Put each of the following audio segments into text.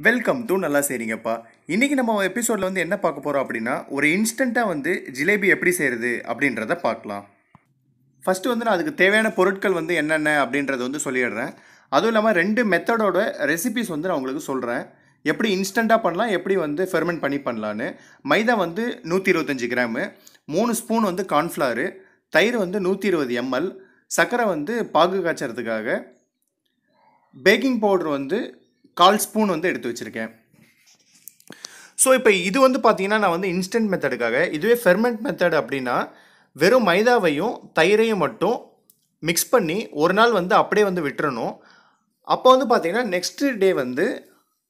Welcome to Nallaseiringappa. இன்னைக்கு நம்ம எபிசோட்ல வந்து என்ன பார்க்க போறோம் அப்படின்னா ஒரு இன்ஸ்டன்ட்டா வந்து ஜிலேபி எப்படி செய்யறது அப்படின்றத பார்க்கலாம். ஃபர்ஸ்ட் வந்து நான் அதுக்கு தேவையான பொருட்கள் வந்து என்னென்ன அப்படின்றத வந்து சொல்லிடுறேன். அதுவும் இல்லாமல் ரெண்டு மெத்தடோட ரெசிபிஸ் வந்து நான் உங்களுக்கு சொல்கிறேன். எப்படி இன்ஸ்டண்ட்டாக பண்ணலாம், எப்படி வந்து ஃபெர்மெண்ட் பண்ணி பண்ணலான்னு. மைதா வந்து 125 கிராமு, 3 ஸ்பூன் வந்து கார்ன்ஃப்ளாரு, தயிர் வந்து 120 ml, சர்க்கரை வந்து பாகு காய்ச்சறதுக்காக, பேக்கிங் பவுடர் வந்து 1/4 ஸ்பூன் வந்து எடுத்து வச்சுருக்கேன். ஸோ இப்போ இது வந்து பார்த்தீங்கன்னா நான் வந்து இன்ஸ்டன்ட் மெத்தடுக்காக. இதுவே ஃபெர்மெண்ட் மெத்தட் அப்படின்னா வெறும் மைதாவையும் தயிரையும் மட்டும் மிக்ஸ் பண்ணி ஒரு நாள் வந்து அப்படியே வந்து விட்டுறணும். அப்போ வந்து பார்த்தீங்கன்னா நெக்ஸ்ட் டே வந்து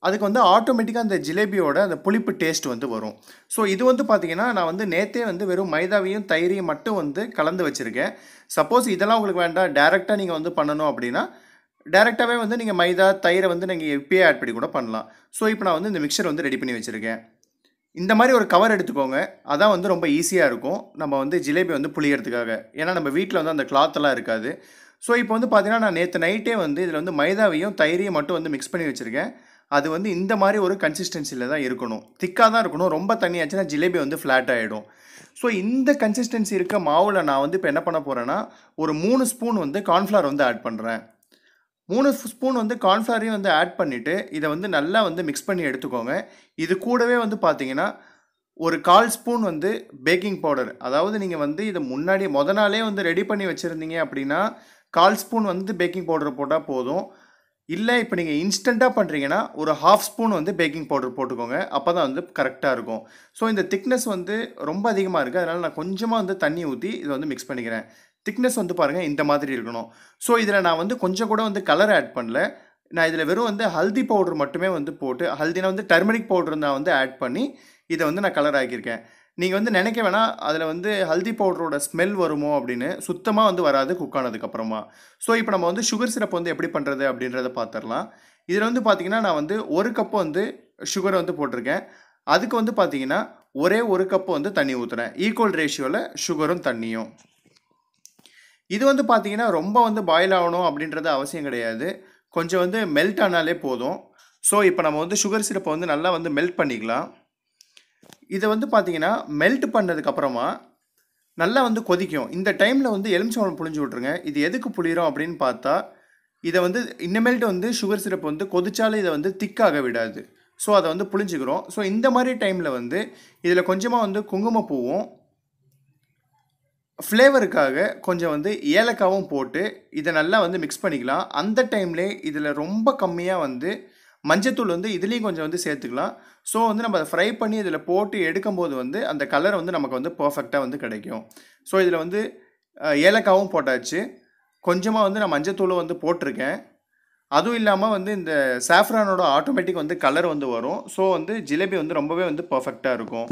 அதுக்கு வந்து ஆட்டோமேட்டிக்காக அந்த ஜிலேபியோட அந்த புளிப்பு டேஸ்ட் வந்து வரும். ஸோ இது வந்து பார்த்தீங்கன்னா நான் வந்து நேற்றே வந்து வெறும் மைதாவையும் தயிரையும் மட்டும் வந்து கலந்து வச்சுருக்கேன். சப்போஸ் இதெல்லாம் உங்களுக்கு வேண்டாம், டேரெக்டாக நீங்கள் வந்து பண்ணணும் அப்படின்னா டேரெக்டாகவே வந்து நீங்கள் மைதா தயிரை வந்து நீங்கள் இப்பயே ஆட் பண்ணி கூட பண்ணலாம். ஸோ இப்போ நான் வந்து இந்த மிக்சர் வந்து ரெடி பண்ணி வச்சுருக்கேன். இந்த மாதிரி ஒரு கவர் எடுத்துக்கோங்க. அதான் வந்து ரொம்ப ஈஸியாக இருக்கும் நம்ம வந்து ஜிலேபி வந்து புளியறதுக்காக. ஏன்னா நம்ம வீட்டில் வந்து அந்த கிளாத்தெல்லாம் இருக்காது. ஸோ இப்போ வந்து பார்த்தீங்கன்னா நான் நேற்று நைட்டே வந்து இதில் வந்து மைதாவையும் தயிரையும் மட்டும் வந்து மிக்ஸ் பண்ணி வச்சுருக்கேன். அது வந்து இந்த மாதிரி ஒரு கன்சிஸ்டன்சியில் தான் இருக்கணும். திக்காக தான் இருக்கணும். ரொம்ப தண்ணியாச்சுன்னா ஜிலேபி வந்து ஃப்ளாட் ஆகிடும். ஸோ இந்த கன்சிஸ்டன்சி இருக்க மாவில் நான் வந்து இப்போ என்ன பண்ண போகிறேன்னா ஒரு 3 ஸ்பூன் வந்து கார்ன்ஃப்ளவர் வந்து ஆட் பண்ணுறேன். 3 ஸ்பூன் வந்து கார்ன்ஃப்ளவரையும் வந்து ஆட் பண்ணிவிட்டு இதை வந்து நல்லா வந்து மிக்ஸ் பண்ணி எடுத்துக்கோங்க. இது கூடவே வந்து பார்த்தீங்கன்னா ஒரு 1/4 ஸ்பூன் வந்து பேக்கிங் பவுடர், அதாவது நீங்கள் வந்து இதை முன்னாடி நாளே வந்து ரெடி பண்ணி வச்சுருந்தீங்க அப்படின்னா 1/4 ஸ்பூன் வந்து பேக்கிங் பவுடர் போட்டால் போதும். இல்லை இப்போ நீங்கள் இன்ஸ்டண்ட்டாக பண்ணுறீங்கன்னா ஒரு 1/2 ஸ்பூன் வந்து பேக்கிங் பவுடர் போட்டுக்கோங்க. அப்போ தான் வந்து கரெக்டாக இருக்கும். ஸோ இந்த திக்னஸ் வந்து ரொம்ப அதிகமாக இருக்குது, அதனால் நான் கொஞ்சமாக வந்து தண்ணி ஊற்றி இதை வந்து மிக்ஸ் பண்ணிக்கிறேன். திக்னஸ் வந்து பாருங்கள் இந்த மாதிரி இருக்கணும். ஸோ இதில் நான் வந்து கொஞ்சம் கூட வந்து கலர் ஆட் பண்ணல. நான் இதில் வெறும் வந்து ஹல்தி பவுடர் மட்டுமே வந்து போட்டு, ஹல்தினா வந்து டர்மரிக் பவுடர் நான் வந்து ஆட் பண்ணி இதை வந்து நான் கலர் ஆக்கியிருக்கேன். நீங்கள் வந்து நினைக்க வேணாம் அதில் வந்து ஹல்தி பவுடரோட ஸ்மெல் வருமோ அப்படின்னு. சுத்தமாக வந்து வராது குக் ஆனதுக்கப்புறமா. ஸோ இப்போ நம்ம வந்து சுகர் சிரப் வந்து எப்படி பண்ணுறது அப்படின்றத பார்த்துடலாம். இதில் வந்து பார்த்தீங்கன்னா நான் வந்து 1 கப்பு வந்து சுகரை வந்து போட்டிருக்கேன். அதுக்கு வந்து பார்த்தீங்கன்னா ஒரே 1 கப்பு வந்து தண்ணி ஊற்றுறேன். ஈக்குவல் ரேஷியோவில் சுகரும் தண்ணியும். இது வந்து பார்த்தீங்கன்னா ரொம்ப வந்து பாயில் ஆகணும் அப்படின்றது அவசியம் கிடையாது. கொஞ்சம் வந்து மெல்ட் ஆனாலே போதும். ஸோ இப்போ நம்ம வந்து சுகர் சிரப்பை வந்து நல்லா வந்து மெல்ட் பண்ணிக்கலாம். இதை வந்து பார்த்தீங்கன்னா மெல்ட் பண்ணதுக்கப்புறமா நல்லா வந்து கொதிக்கும். இந்த டைமில் வந்து எலுமிச்சம்பழம் புழிஞ்சு விட்ருங்க. இது எதுக்கு புளிகிறோம் அப்படின்னு பார்த்தா இதை வந்து இன்னமேல்ட்டு வந்து சுகர் சிரப் வந்து கொதிச்சாலே இதை வந்து திக்காக விடாது. ஸோ அதை வந்து புளிஞ்சுக்கிறோம். ஸோ இந்த மாதிரி டைமில் வந்து இதில் கொஞ்சமாக வந்து குங்குமப்பூவும் ஃப்ளேவருக்காக கொஞ்சம் வந்து ஏலக்காவும் போட்டு இதை நல்லா வந்து மிக்ஸ் பண்ணிக்கலாம். அந்த டைம்லே இதில் ரொம்ப கம்மியாக வந்து மஞ்சத்தூள் வந்து இதுலேயும் கொஞ்சம் வந்து சேர்த்துக்கலாம். ஸோ வந்து நம்ம அதை ஃப்ரை பண்ணி இதில் போட்டு எடுக்கும்போது வந்து அந்த கலர் வந்து நமக்கு வந்து பர்ஃபெக்டாக வந்து கிடைக்கும். ஸோ இதில் வந்து ஏலக்காவும் போட்டாச்சு. கொஞ்சமாக வந்து நான் மஞ்சத்தூளும் வந்து போட்டிருக்கேன். அதுவும் இல்லாமல் வந்து இந்த சாஃப்ரானோட ஆட்டோமேட்டிக் வந்து கலர் வந்து வரும். ஸோ வந்து ஜிலேபி வந்து ரொம்பவே வந்து பர்ஃபெக்டாக இருக்கும்.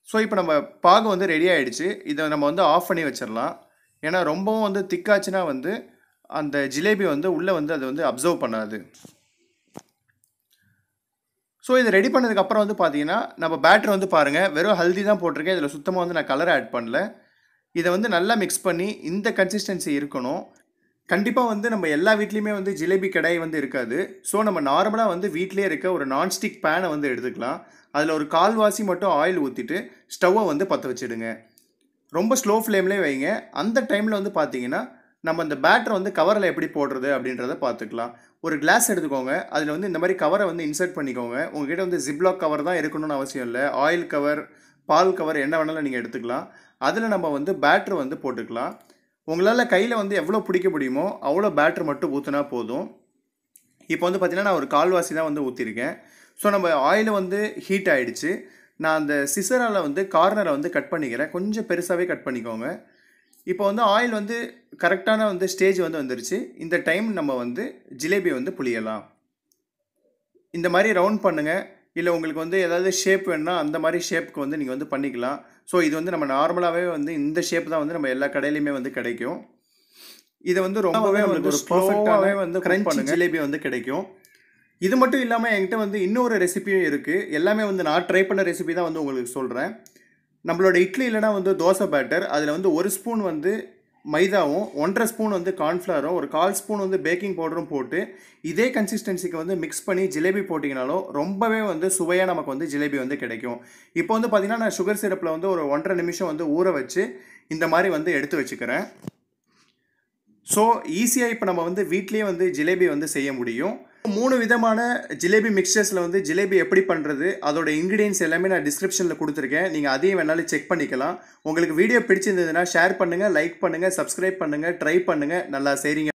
ஸோ இப்போ நம்ம பாகு வந்து ரெடி ஆகிடுச்சு. இதை நம்ம வந்து ஆஃப் பண்ணி வச்சிடலாம். ஏன்னா ரொம்பவும் வந்து திக்காச்சுன்னா வந்து அந்த ஜிலேபி வந்து உள்ளே வந்து அதை வந்து அப்சர்வ் பண்ணாது. ஸோ இதை ரெடி பண்ணதுக்கப்புறம் வந்து பார்த்தீங்கன்னா நம்ம பேட்டர் வந்து பாருங்கள் வெறும் ஹல்தி தான் போட்டிருக்கேன். இதில் சுத்தமாக வந்து நான் கலர் ஆட் பண்ணல. இதை வந்து நல்லா மிக்ஸ் பண்ணி இந்த கன்சிஸ்டன்சி இருக்கணும். கண்டிப்பாக வந்து நம்ம எல்லா வீட்லேயுமே வந்து ஜிலேபி கடாய் வந்து இருக்காது. ஸோ நம்ம நார்மலாக வந்து வீட்டிலே இருக்க ஒரு நான்ஸ்டிக் பேனை வந்து எடுத்துக்கலாம். அதில் ஒரு 1/4 மட்டும் ஆயில் ஊற்றிட்டு ஸ்டவ்வை வந்து பற்ற வச்சுடுங்க. ரொம்ப ஸ்லோ ஃப்ளேம்லேயே வைங்க. அந்த டைமில் வந்து பார்த்தீங்கன்னா நம்ம அந்த பேட்டரை வந்து கவரில் எப்படி போடுறது அப்படின்றத பார்த்துக்கலாம். ஒரு கிளாஸ் எடுத்துக்கோங்க. அதில் வந்து இந்த மாதிரி கவரை வந்து இன்சர்ட் பண்ணிக்கோங்க. உங்கள்கிட்ட வந்து ஜிப்லாக் கவர் தான் இருக்கணும்னு அவசியம் இல்லை. ஆயில் கவர், பால் கவர் என்ன வேணாலும் நீங்கள் எடுத்துக்கலாம். அதில் நம்ம வந்து பேட்டர் வந்து போட்டுக்கலாம். உங்களால் கையில் வந்து எவ்வளோ பிடிக்க முடியுமோ அவ்வளோ பேட்டர் மட்டும் ஊற்றினா போதும். இப்போ வந்து பார்த்தீங்கன்னா நான் ஒரு 1/4 தான் வந்து ஊற்றிருக்கேன். ஸோ நம்ம ஆயில் வந்து ஹீட் ஆகிடுச்சு. நான் அந்த சிசரால் வந்து கார்னரை வந்து கட் பண்ணிக்கிறேன். கொஞ்சம் பெருசாகவே கட் பண்ணிக்கோங்க. இப்போ வந்து ஆயில் வந்து கரெக்டான வந்து ஸ்டேஜ் வந்து வந்துருச்சு. இந்த டைம் நம்ம வந்து ஜிலேபி வந்து புளியலாம். இந்த மாதிரி ரவுண்ட் பண்ணுங்கள். இல்லை உங்களுக்கு வந்து ஏதாவது ஷேப் வேணுன்னா அந்த மாதிரி ஷேப்புக்கு வந்து நீங்கள் வந்து பண்ணிக்கலாம். ஸோ இது வந்து நம்ம நார்மலாகவே வந்து இந்த ஷேப் தான் வந்து நம்ம எல்லா கடையிலையுமே வந்து கிடைக்கும். இதை வந்து ரொம்பவே வந்து ஒரு பர்ஃபெக்டாகவே வந்து கிரன்ச்சி ஜிலேபி வந்து கிடைக்கும். இது மட்டும் இல்லாமல் என்கிட்ட வந்து இன்னொரு ரெசிபியும் இருக்குது. எல்லாமே வந்து நான் ட்ரை பண்ண ரெசிபி தான் வந்து உங்களுக்கு சொல்கிறேன். நம்மளோட இட்லி இல்லைனா வந்து தோசை பேட்டர், அதில் வந்து 1 ஸ்பூன் வந்து மைதாவும் 1.5 ஸ்பூன் வந்து கார்ன்ஃப்ளவரும் ஒரு 1/4 ஸ்பூன் வந்து பேக்கிங் பவுடரும் போட்டு இதே கன்சிஸ்டன்சிக்கு வந்து மிக்ஸ் பண்ணி ஜிலேபி போட்டிங்கனாலும் ரொம்பவே வந்து சுவையாக நமக்கு வந்து ஜிலேபி வந்து கிடைக்கும். இப்போ வந்து பார்த்திங்கன்னா நான் சுகர் சிரப்பில் வந்து ஒரு 1.5 நிமிஷம் வந்து ஊற வச்சு இந்த மாதிரி வந்து எடுத்து வச்சுக்கிறேன். ஸோ ஈஸியாக இப்போ நம்ம வந்து வீட்லேயே வந்து ஜிலேபி வந்து செய்ய முடியும். 3 விதமான ஜிலேபி மிக்சர்ஸில் வந்து ஜிலேபி எப்படி பண்ணுறது அதோட இன்க்ரீடியன்ஸ் எல்லாமே நான் டிஸ்கிரிப்ஷனில் கொடுத்துருக்கேன். நீங்கள் அதையும் வேணாலும் செக் பண்ணிக்கலாம். உங்களுக்கு வீடியோ பிடிச்சிருந்ததுன்னா ஷேர் பண்ணுங்கள், லைக் பண்ணுங்கள், சப்ஸ்கிரைப் பண்ணுங்கள், ட்ரை பண்ணுங்கள். நல்லா செய்றீங்க.